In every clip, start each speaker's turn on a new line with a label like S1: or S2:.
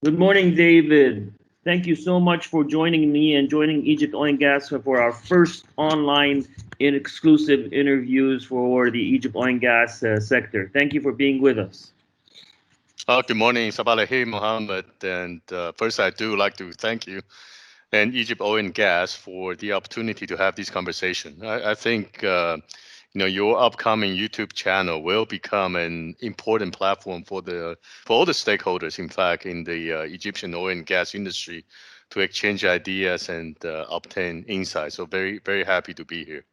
S1: Good morning, David. Thank you so much for joining me and joining Egypt Oil and Gas for our first online and exclusive interviews for the Egypt oil and gas sector. Thank you for being with us.
S2: Good morning, Sabah Alaikum, Mohamed. And first, I do like to thank you and Egypt Oil and Gas for the opportunity to have this conversation. I think your upcoming YouTube channel will become an important platform for all the stakeholders, in fact, in the Egyptian oil and gas industry, to exchange ideas and obtain insights. So very happy to be here.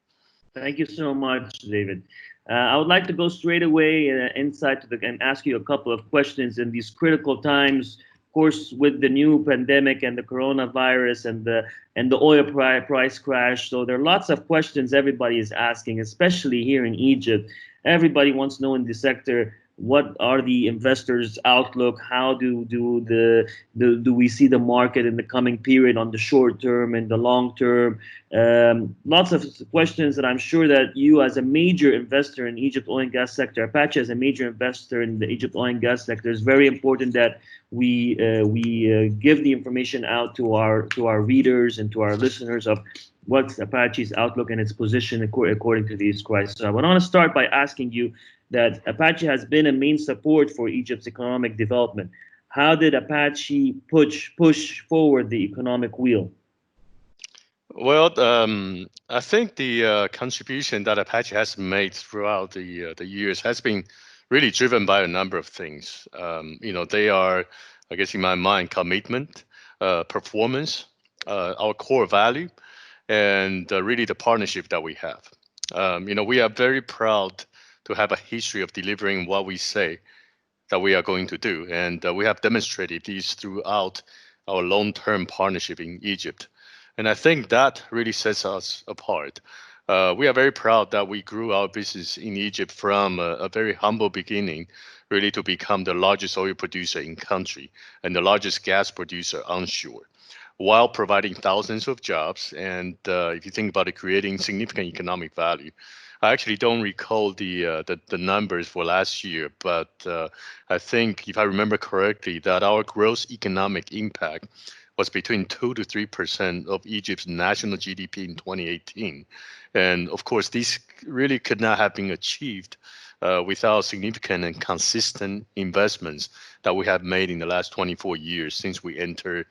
S1: Thank you so much, David. I would like to go straight away inside and ask you a couple of questions in these critical times. Of course, with the new pandemic and the coronavirus and the oil price crash, so there are lots of questions everybody is asking, especially here in Egypt. Everybody wants to know in the sector, what are the investors' outlook? How do we see the market in the coming period on the short term and the long term? Lots of questions that I'm sure that you, as a major investor in Egypt oil and gas sector, Apache as a major investor in the Egypt oil and gas sector, is very important that we give the information out to our readers and to our listeners of what's Apache's outlook and its position according to these crises. So I want to start by asking you that Apache has been a main support for Egypt's economic development. How did Apache push forward the economic wheel?
S2: Well, I think the contribution that Apache has made throughout the years has been really driven by a number of things. They are, I guess, in my mind, commitment, performance, our core value, and really the partnership that we have. We are very proud to have a history of delivering what we say that we are going to do, and we have demonstrated these throughout our long-term partnership in Egypt. And I think that really sets us apart. We are very proud that we grew our business in Egypt from a very humble beginning, really to become the largest oil producer in country and the largest gas producer onshore, while providing thousands of jobs. And if you think about it, creating significant economic value. I actually don't recall the numbers for last year, but I think if I remember correctly, that our gross economic impact was between 2 to 3% of Egypt's national GDP in 2018. And of course, this really could not have been achieved without significant and consistent investments that we have made in the last 24 years since we entered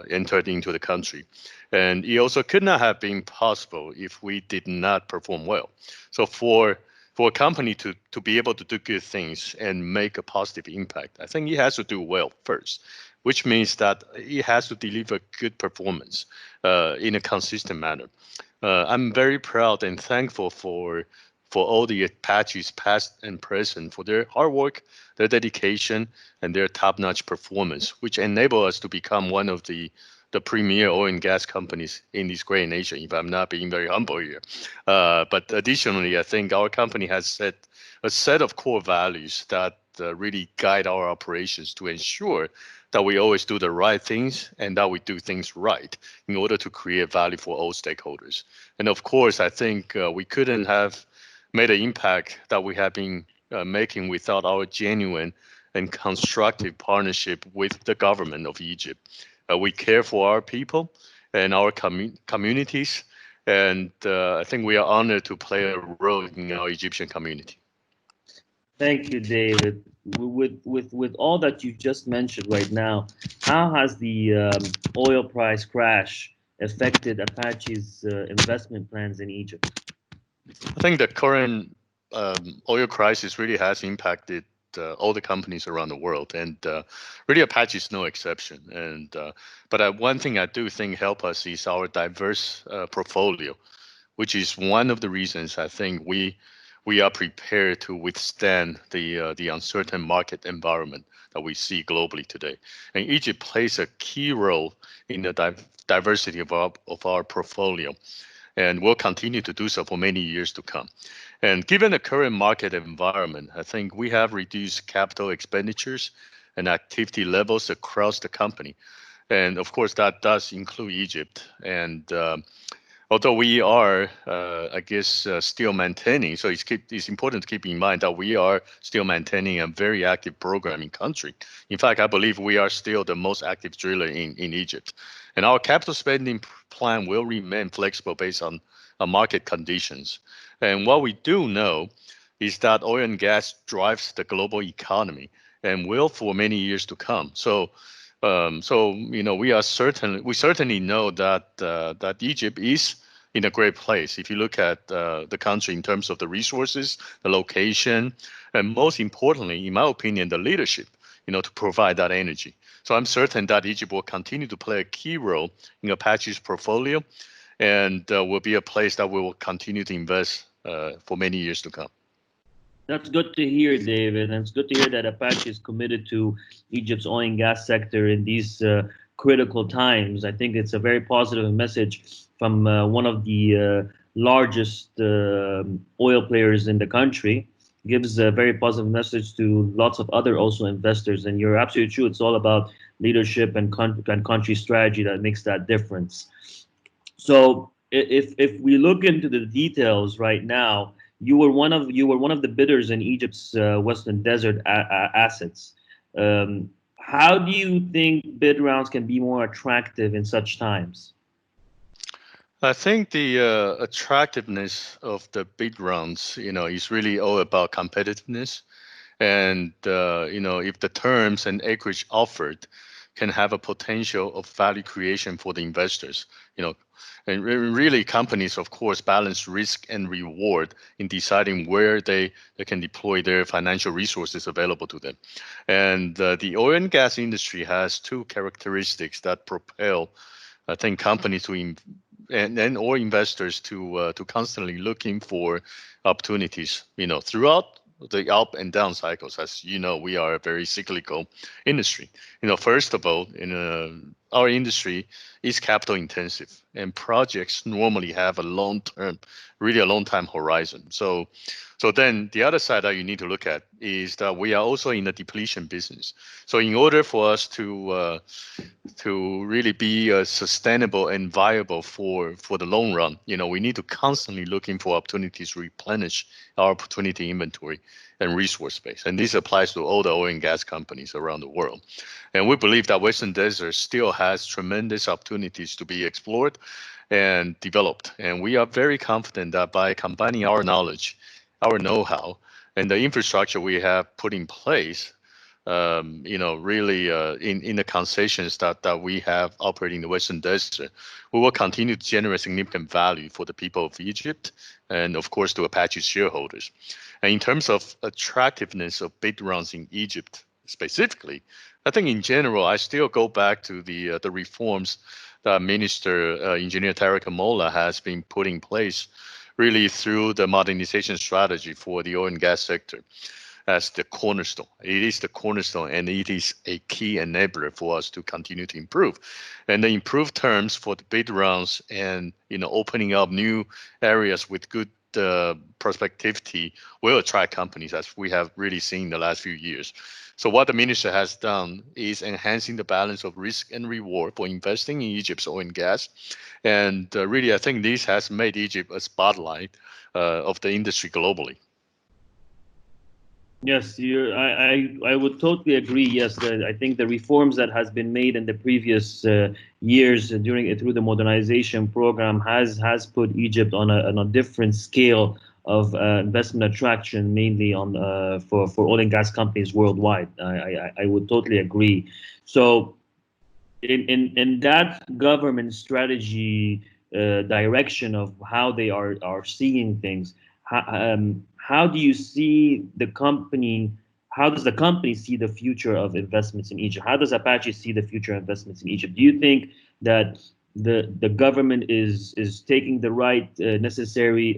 S2: into the country. And it also could not have been possible if we did not perform well. So for a company to be able to do good things and make a positive impact, I think it has to do well first, which means that it has to deliver good performance in a consistent manner. I'm very proud and thankful for all the Apaches past and present for their hard work, their dedication, and their top-notch performance, which enable us to become one of the premier oil and gas companies in this great nation, if I'm not being very humble here. But additionally, I think our company has set a set of core values that really guide our operations to ensure that we always do the right things and that we do things right in order to create value for all stakeholders. And of course, I think we couldn't have made an impact that we have been making without our genuine and constructive partnership with the government of Egypt. We care for our people and our communities, and I think we are honored to play a role in our Egyptian community.
S1: Thank you, David. With all that you just mentioned right now, how has the oil price crash affected Apache's investment plans in Egypt?
S2: I think the current oil crisis really has impacted all the companies around the world, and really Apache is no exception. And but one thing I do think help us is our diverse portfolio, which is one of the reasons I think we are prepared to withstand the uncertain market environment that we see globally today. And Egypt plays a key role in the diversity of our portfolio, and will continue to do so for many years to come. And given the current market environment, I think we have reduced capital expenditures and activity levels across the company. And of course, that does include Egypt. And although we are, I guess, still maintaining. So it's important to keep in mind that we are still maintaining a very active program in country. In fact, I believe we are still the most active driller in Egypt, and our capital spending plan will remain flexible based on market conditions. And what we do know is that oil and gas drives the global economy and will for many years to come. So we certainly know that that Egypt is in a great place. If you look at the country in terms of the resources, the location, and most importantly, in my opinion, the leadership, to provide that energy. So I'm certain that Egypt will continue to play a key role in Apache's portfolio, and will be a place that we will continue to invest for many years to come.
S1: That's good to hear, David. And it's good to hear that Apache is committed to Egypt's oil and gas sector in these critical times. I think it's a very positive message from one of the largest oil players in the country. Gives a very positive message to lots of other also investors. And you're absolutely true. It's all about leadership and country strategy that makes that difference. So if we look into the details right now, you were one of the bidders in Egypt's Western Desert assets. How do you think bid rounds can be more attractive in such times?
S2: I think the attractiveness of the bid rounds, is really all about competitiveness, and if the terms and acreage offered can have a potential of value creation for the investors, and really companies, of course, balance risk and reward in deciding where they can deploy their financial resources available to them. And the oil and gas industry has two characteristics that propel, I think, companies to and or investors to constantly looking for opportunities, throughout the up and down cycles. As you know, we are a very cyclical industry. First of all, our industry is capital intensive, and projects normally have a long time horizon. So then the other side that you need to look at is that we are also in the depletion business. So in order for us to really be sustainable and viable for the long run, we need to constantly looking for opportunities to replenish our opportunity inventory and resource base. And this applies to all the oil and gas companies around the world. And we believe that Western Desert still has tremendous opportunities to be explored and developed. And we are very confident that by combining our knowledge, our know-how, and the infrastructure we have put in place, really in the concessions that we have operating in the Western Desert, we will continue to generate significant value for the people of Egypt and, of course, to Apache shareholders. And in terms of attractiveness of bid rounds in Egypt specifically, I think in general, I still go back to the reforms that Minister Engineer Tariq Amola has been putting in place, really through the modernization strategy for the oil and gas sector as the cornerstone. It is the cornerstone, and it is a key enabler for us to continue to improve. And the improved terms for the bid rounds and opening up new areas with good prospectivity will attract companies, as we have really seen in the last few years. So what the minister has done is enhancing the balance of risk and reward for investing in Egypt's oil and gas. And really, I think this has made Egypt a spotlight of the industry globally.
S1: Yes, I would totally agree. Yes, I think the reforms that has been made in the previous years through the modernization program has put Egypt on a different scale of investment attraction, mainly for oil and gas companies worldwide. I would totally agree. So in that government strategy direction of how they are seeing things, how do you see the company? How does the company see the future of investments in Egypt? How does Apache see the future of investments in Egypt? Do you think that the government is taking the right necessary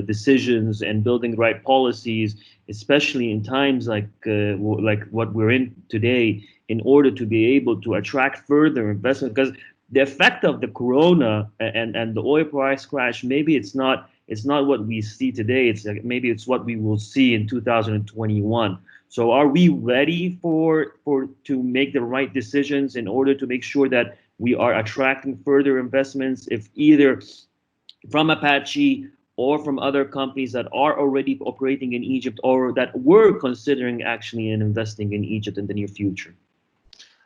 S1: decisions and building the right policies, especially in times like what we're in today, in order to be able to attract further investment? Because the effect of the corona and the oil price crash, maybe it's not what we see today. Maybe it's what we will see in 2021. So are we ready to make the right decisions in order to make sure that we are attracting further investments, if either from Apache or from other companies that are already operating in Egypt or that were considering actually in investing in Egypt in the near future?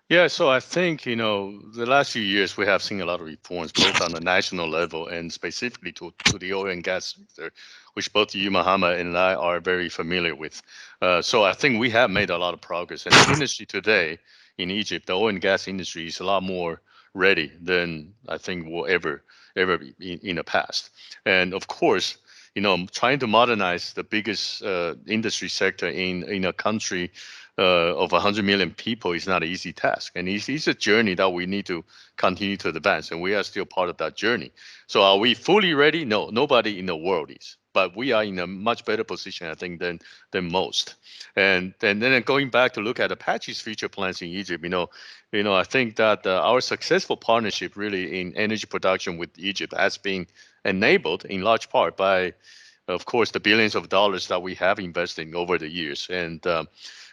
S2: Yeah, so I think, the last few years we have seen a lot of reforms, both on the national level and specifically to the oil and gas sector, which both you, Mohammed, and I are very familiar with. So I think we have made a lot of progress. And the industry today in Egypt, the oil and gas industry is a lot more ready than I think will ever be in the past. And of course, trying to modernize the biggest industry sector in a country of 100 million people is not an easy task. And it's a journey that we need to continue to advance. And we are still part of that journey. So are we fully ready? No, nobody in the world is. But we are in a much better position, I think, than most. And then going back to look at Apache's future plans in Egypt, I think that our successful partnership really in energy production with Egypt has been enabled in large part by, of course, the billions of dollars that we have invested over the years. And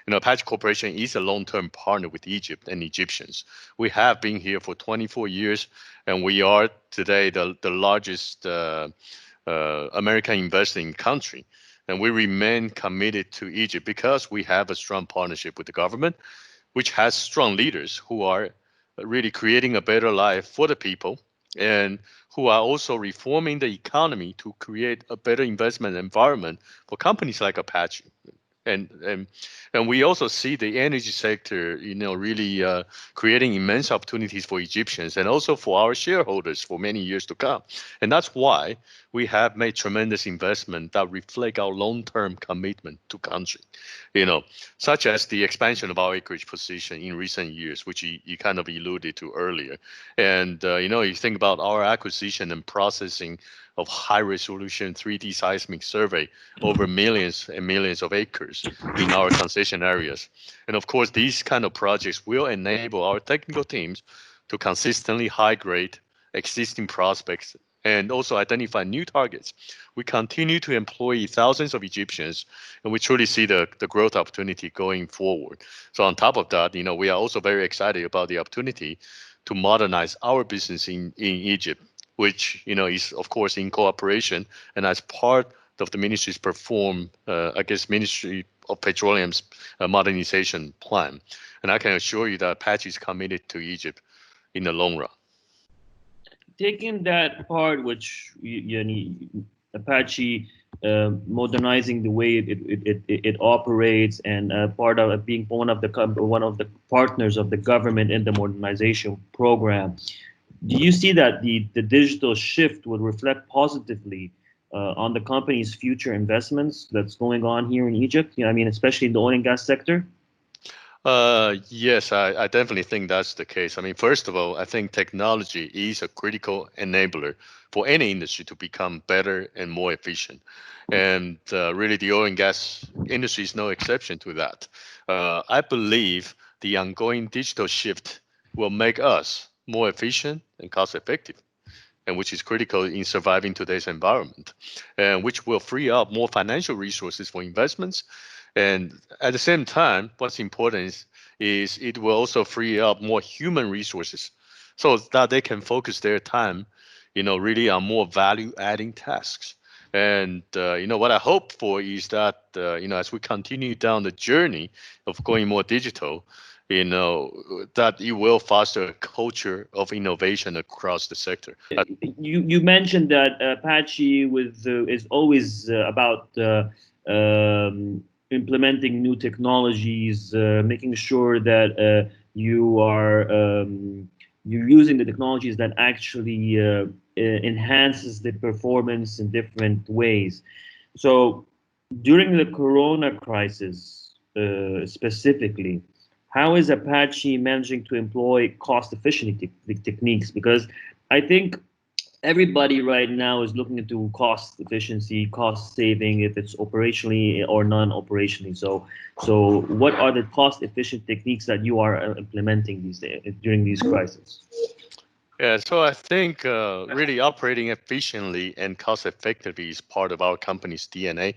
S2: Apache Corporation is a long-term partner with Egypt and Egyptians. We have been here for 24 years, and we are today the largest American investing country. And we remain committed to Egypt because we have a strong partnership with the government, which has strong leaders who are really creating a better life for the people and who are also reforming the economy to create a better investment environment for companies like Apache. And, and and we also see the energy sector, really creating immense opportunities for Egyptians and also for our shareholders for many years to come. And that's why we have made tremendous investment that reflect our long-term commitment to country, such as the expansion of our acreage position in recent years, which you kind of alluded to earlier. And, you think about our acquisition and processing of high resolution 3D seismic survey over millions and millions of acres in our concession areas. And of course, these kind of projects will enable our technical teams to consistently high grade existing prospects and also identify new targets. We continue to employ thousands of Egyptians, and we truly see the growth opportunity going forward. So on top of that, we are also very excited about the opportunity to modernize our business in Egypt, which is of course in cooperation and as part of the ministry's Ministry of Petroleum's modernization plan. And I can assure you that Apache is committed to Egypt in the long run.
S1: Taking that part, which Apache modernizing the way it operates, and part of being one of the partners of the government in the modernization program, do you see that the digital shift would reflect positively on the company's future investments that's going on here in Egypt? Especially in the oil and gas sector?
S2: Yes, I definitely think that's the case. First of all, I think technology is a critical enabler for any industry to become better and more efficient. And really, the oil and gas industry is no exception to that. I believe the ongoing digital shift will make us more efficient and cost effective, and which is critical in surviving today's environment, and which will free up more financial resources for investments. And at the same time, what's important is it will also free up more human resources so that they can focus their time, really on more value adding tasks. And, what I hope for is that, as we continue down the journey of going more digital, that it will foster a culture of innovation across the sector.
S1: You mentioned that Apache is always about implementing new technologies, making sure that you're using the technologies that actually enhances the performance in different ways. So during the Corona crisis, specifically, how is Apache managing to employ cost-efficient techniques? Because I think everybody right now is looking into cost efficiency, cost saving, if it's operationally or non-operationally. So what are the cost-efficient techniques that you are implementing these days during these crises?
S2: Yeah, so I think really operating efficiently and cost effectively is part of our company's DNA.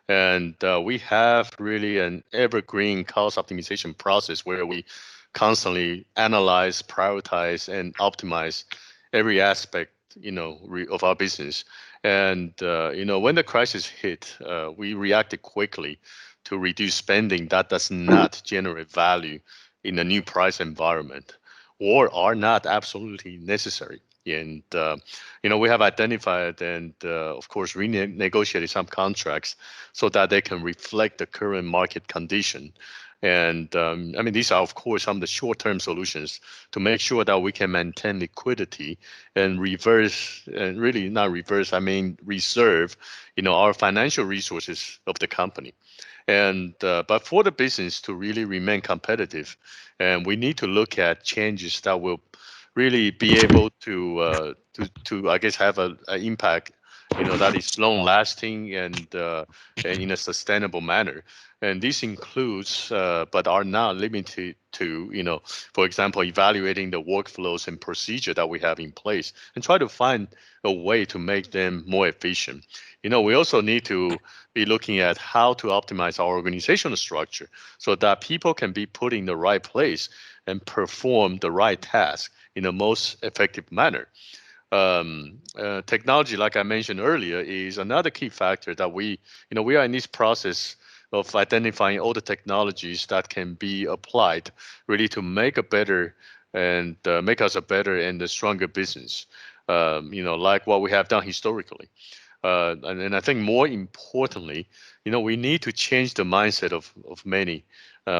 S2: And we have really an evergreen cost optimization process where we constantly analyze, prioritize, and optimize every aspect of our business. And when the crisis hit, we reacted quickly to reduce spending that does not generate value in a new price environment or are not absolutely necessary. And we have identified and of course renegotiated some contracts so that they can reflect the current market condition. And these are, of course, some of the short-term solutions to make sure that we can maintain liquidity and really not reverse, reserve, our financial resources of the company. And but for the business to really remain competitive, and we need to look at changes that will really be able to I guess have an impact, that is long lasting and in a sustainable manner. And this includes, but are not limited to, for example, evaluating the workflows and procedure that we have in place and try to find a way to make them more efficient. We also need to be looking at how to optimize our organizational structure so that people can be put in the right place and perform the right task in the most effective manner. Technology, like I mentioned earlier, is another key factor that we are in this process of identifying all the technologies that can be applied really to make make us a better and a stronger business, like what we have done historically. And I think more importantly, we need to change the mindset of many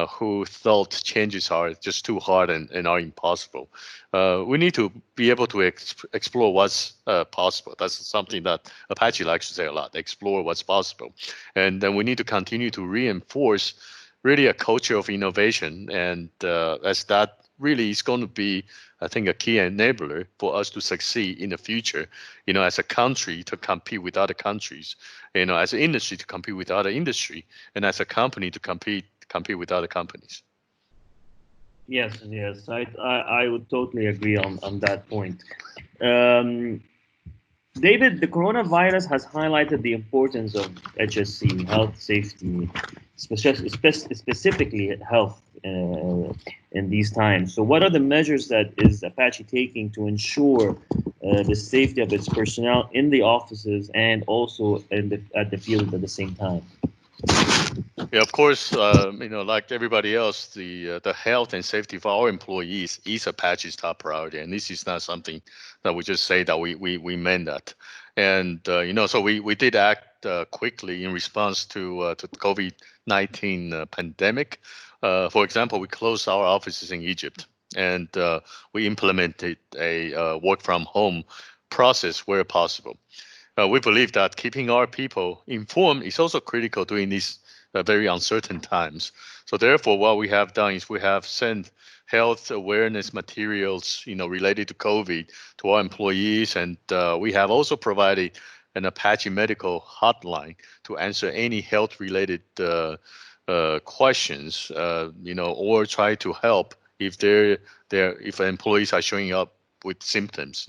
S2: who thought changes are just too hard and are impossible. We need to be able to explore what's possible. That's something that Apache likes to say a lot, explore what's possible. And then we need to continue to reinforce really a culture of innovation. And as that really is going to be, I think, a key enabler for us to succeed in the future, as a country to compete with other countries, as an industry to compete with other industry, and as a company to compete with other companies.
S1: Yes, I would totally agree on that point. David, the coronavirus has highlighted the importance of HSC, health safety, specifically health in these times. So what are the measures that is Apache taking to ensure the safety of its personnel in the offices and also at the field at the same time?
S2: Yeah, of course, like everybody else, the health and safety for our employees is Apache's top priority, and this is not something that we just say that we meant that. And so we did act quickly in response to the COVID-19 pandemic. For example, we closed our offices in Egypt, and we implemented a work from home process where possible. We believe that keeping our people informed is also critical during these very uncertain times. So therefore, what we have done is we have sent health awareness materials, related to COVID to our employees, and we have also provided an Apache medical hotline to answer any health-related questions, or try to help if if employees are showing up with symptoms,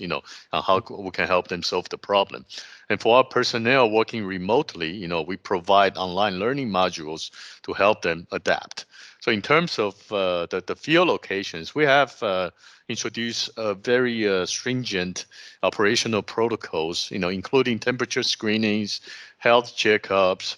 S2: how we can help them solve the problem. And for our personnel working remotely, we provide online learning modules to help them adapt. So in terms of the field locations, we have introduced very stringent operational protocols, including temperature screenings, health checkups,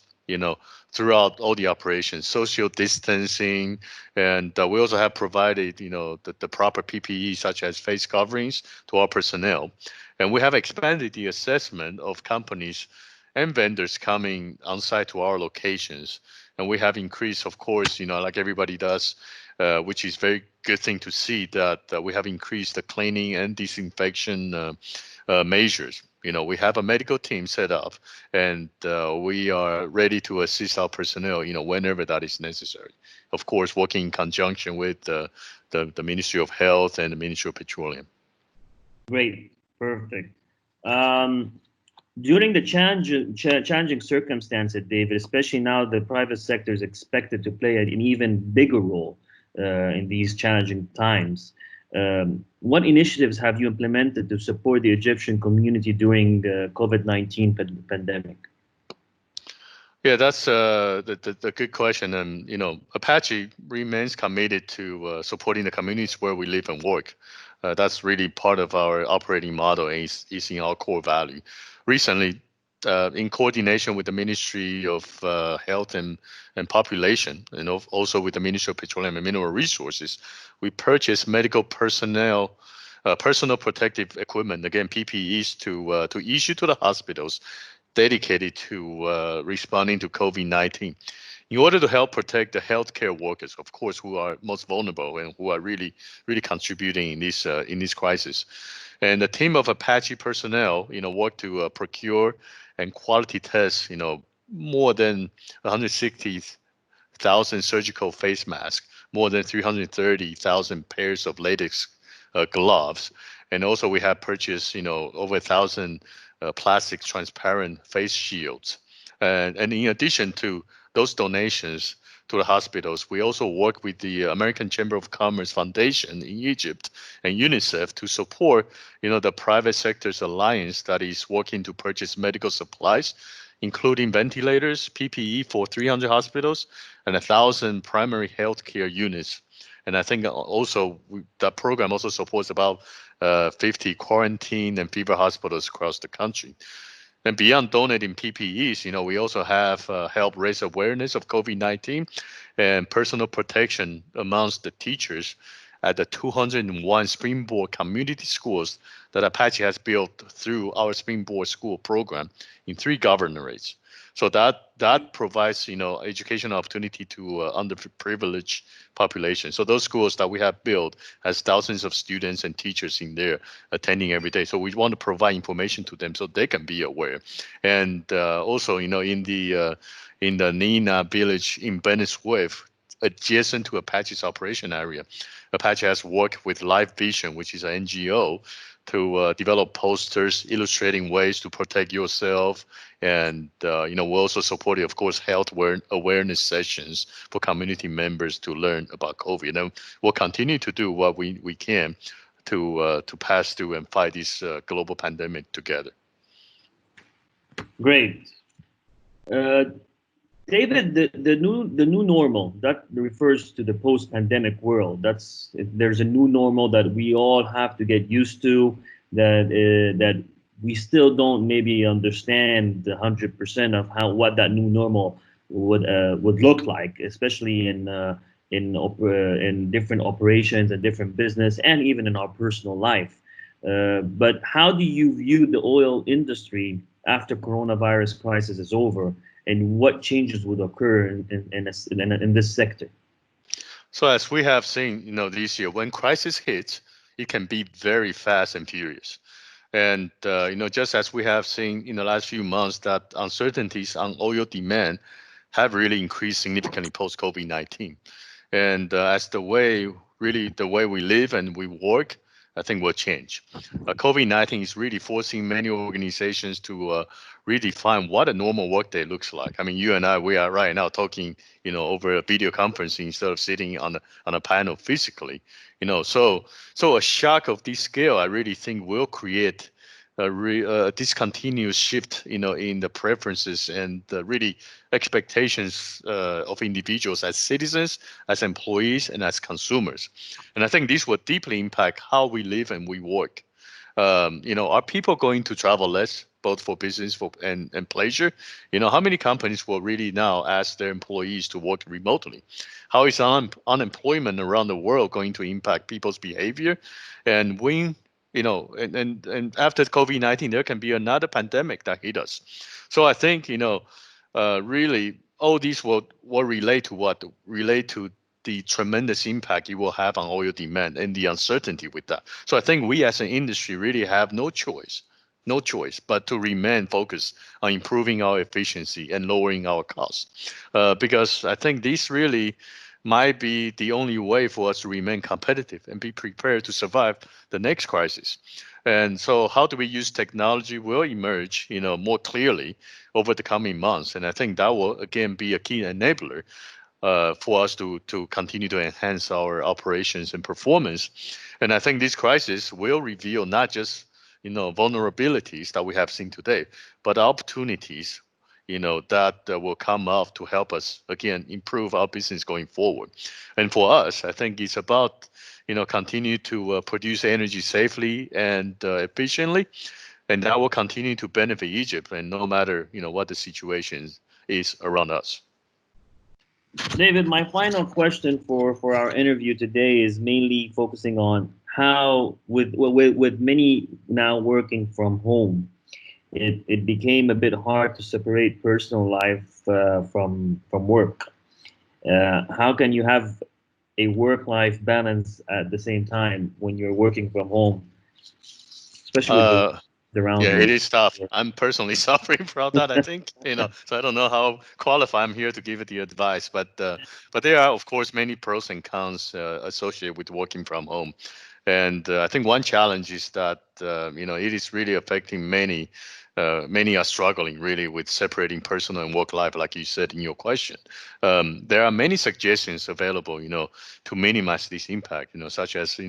S2: throughout all the operations, social distancing, and we also have provided, the proper PPE such as face coverings to our personnel. And we have expanded the assessment of companies and vendors coming on site to our locations. And we have increased, of course, like everybody does, which is very good thing to see that we have increased the cleaning and disinfection measures. We have a medical team set up, and we are ready to assist our personnel, whenever that is necessary. Of course, working in conjunction with the Ministry of Health and the Ministry of Petroleum.
S1: Great, perfect. During the challenging circumstances, David, especially now the private sector is expected to play an even bigger role in these challenging times. What initiatives have you implemented to support the Egyptian community during the COVID-19 pandemic?
S2: Yeah, that's the good question. And, Apache remains committed to supporting the communities where we live and work. That's really part of our operating model and is in our core value. Recently, in coordination with the Ministry of Health and Population, and also with the Ministry of Petroleum and Mineral Resources, we purchased medical personnel, personal protective equipment, again PPEs, to issue to the hospitals dedicated to responding to COVID-19 in order to help protect the healthcare workers, of course, who are most vulnerable and who are really, really contributing in this crisis. And the team of Apache personnel, worked to procure and quality test, more than 160,000 surgical face masks, more than 330,000 pairs of latex gloves, and also we have purchased, over 1,000 plastic transparent face shields. And in addition to those donations to the hospitals, we also work with the American Chamber of Commerce Foundation in Egypt and UNICEF to support, the private sector's alliance that is working to purchase medical supplies, including ventilators, PPE for 300 hospitals, and 1,000 primary healthcare units. And I think also that program also supports about 50 quarantine and fever hospitals across the country. And beyond donating PPEs, we also have helped raise awareness of COVID-19 and personal protection amongst the teachers at the 201 Springboard community schools that Apache has built through our Springboard School program in 3 governorates. So that provides, educational opportunity to underprivileged population. So those schools that we have built has thousands of students and teachers in there attending every day. So we want to provide information to them so they can be aware. And also, in the Nina village in Bennett Swift, adjacent to Apache's operation area, Apache has worked with Live Vision, which is an NGO, to develop posters illustrating ways to protect yourself. And, we also supported, of course, health awareness sessions for community members to learn about COVID. And we'll continue to do what we can to pass through and fight this global pandemic together.
S1: Great. David, the new normal that refers to the post-pandemic world. There's a new normal that we all have to get used to. That we still don't maybe understand 100% of what that new normal would look like, especially in different operations and different business, and even in our personal life. But how do you view the oil industry after coronavirus crisis is over? And what changes would occur in this sector?
S2: So as we have seen, this year, when crisis hits, it can be very fast and furious. And, just as we have seen in the last few months that uncertainties on oil demand have really increased significantly post-COVID-19. And as the way we live and we work, I think will change. COVID-19 is really forcing many organizations to redefine what a normal workday looks like. I mean, you and I, we are right now talking, over a video conferencing instead of sitting on a panel physically. So a shock of this scale, I really think will create a discontinuous shift, in the preferences and the really expectations of individuals as citizens, as employees, and as consumers. And I think this will deeply impact how we live and we work. Are people going to travel less, both for business and pleasure? How many companies will really now ask their employees to work remotely? How is unemployment around the world going to impact people's behavior? And when and after COVID-19, there can be another pandemic that hit us. So I think, really all these will relate to what? Relate to the tremendous impact it will have on oil demand and the uncertainty with that. So I think we as an industry really have no choice but to remain focused on improving our efficiency and lowering our costs. Because I think this really might be the only way for us to remain competitive and be prepared to survive the next crisis. And so how do we use technology will emerge, more clearly over the coming months. And I think that will, again, be a key enabler for us to continue to enhance our operations and performance. And I think this crisis will reveal not just, vulnerabilities that we have seen today, but opportunities, that will come up to help us again improve our business going forward. And for us, I think it's about continue to produce energy safely and efficiently, and that will continue to benefit Egypt, and no matter what the situation is around us.
S1: David, my final question for our interview today is mainly focusing on how, with many now working from home, it became a bit hard to separate personal life from work. How can you have a work-life balance at the same time when you're working from home, especially with around
S2: Yeah,
S1: you?
S2: it is tough. I'm personally suffering from that, I think, so I don't know how qualified I'm here to give it the advice, but there are, of course, many pros and cons associated with working from home. And I think one challenge is that, it is really affecting many. Many are struggling really with separating personal and work life, like you said in your question. There are many suggestions available, to minimize this impact, such as,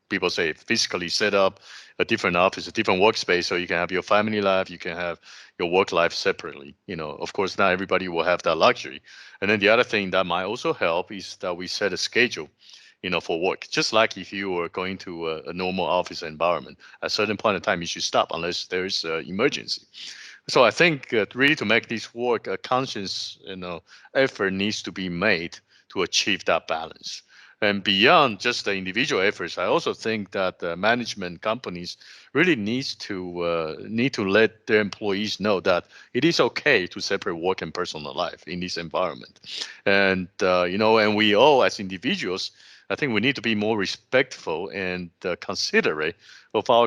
S2: people say physically set up a different office, a different workspace, so you can have your family life, you can have your work life separately. Of course, not everybody will have that luxury. And then the other thing that might also help is that we set a schedule, for work. Just like if you were going to a normal office environment, at a certain point in time, you should stop unless there is an emergency. So I think really to make this work, a conscious, effort needs to be made to achieve that balance. And beyond just the individual efforts, I also think that management companies really need to let their employees know that it is okay to separate work and personal life in this environment. And and we all as individuals, I think we need to be more respectful and considerate of our,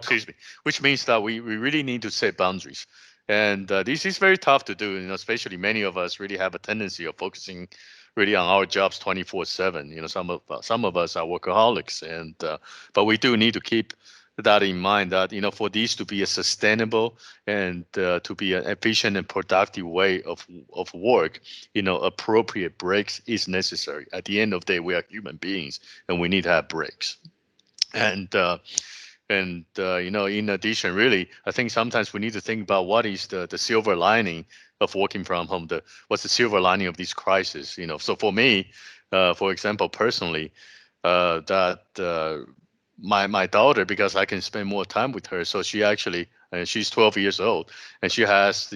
S2: which means that we really need to set boundaries. And this is very tough to do, especially many of us really have a tendency of focusing really on our jobs 24/7. Some of us are workaholics, and but we do need to keep that in mind that for these to be a sustainable and to be an efficient and productive way of work, appropriate breaks is necessary. At the end of the day, we are human beings, and we need to have breaks. And in addition, really, I think sometimes we need to think about what is the silver lining of working from home. What's the silver lining of this crisis? So for me, for example, personally, that my daughter, because I can spend more time with her, so she actually, she's 12 years old, and she has,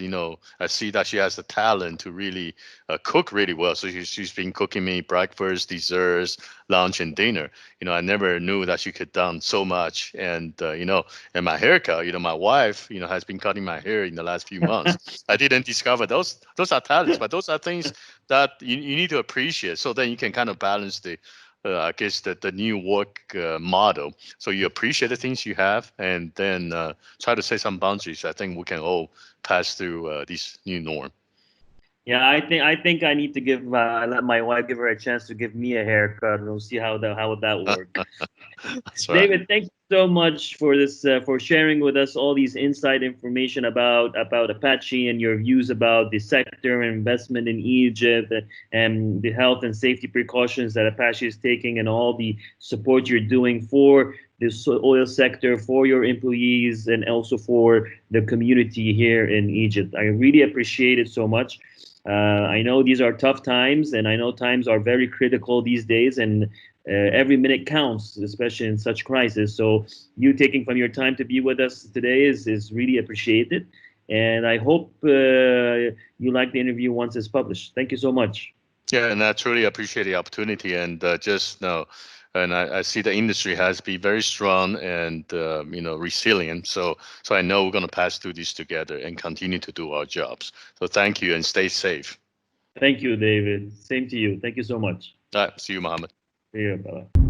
S2: I see that she has the talent to really cook really well. So she's been cooking me breakfast, desserts, lunch, and dinner. I never knew that she could done so much. And and my haircut, my wife, has been cutting my hair in the last few months. I didn't discover those are talents, but those are things that you need to appreciate. So then you can kind of balance I guess the new work model. So you appreciate the things you have, and then try to set some boundaries. I think we can all pass through this new norm.
S1: Yeah, I think I need to let my wife give her a chance to give me a haircut, and we'll see how would that work.
S2: That's right.
S1: David, thank you so much for this for sharing with us all these inside information about Apache and your views about the sector and investment in Egypt and the health and safety precautions that Apache is taking and all the support you're doing for this oil sector, for your employees, and also for the community here in Egypt. I really appreciate it so much. I know these are tough times, and I know times are very critical these days, and every minute counts, especially in such crisis. So you taking from your time to be with us today is really appreciated. And I hope you like the interview once it's published. Thank you so much.
S2: Yeah, and I truly appreciate the opportunity. And just know, and I see the industry has been very strong and resilient. So I know we're going to pass through this together and continue to do our jobs. So thank you and stay safe.
S1: Thank you, David. Same to you. Thank you so much.
S2: All right, see you, Mohamed.
S1: See you. Bye.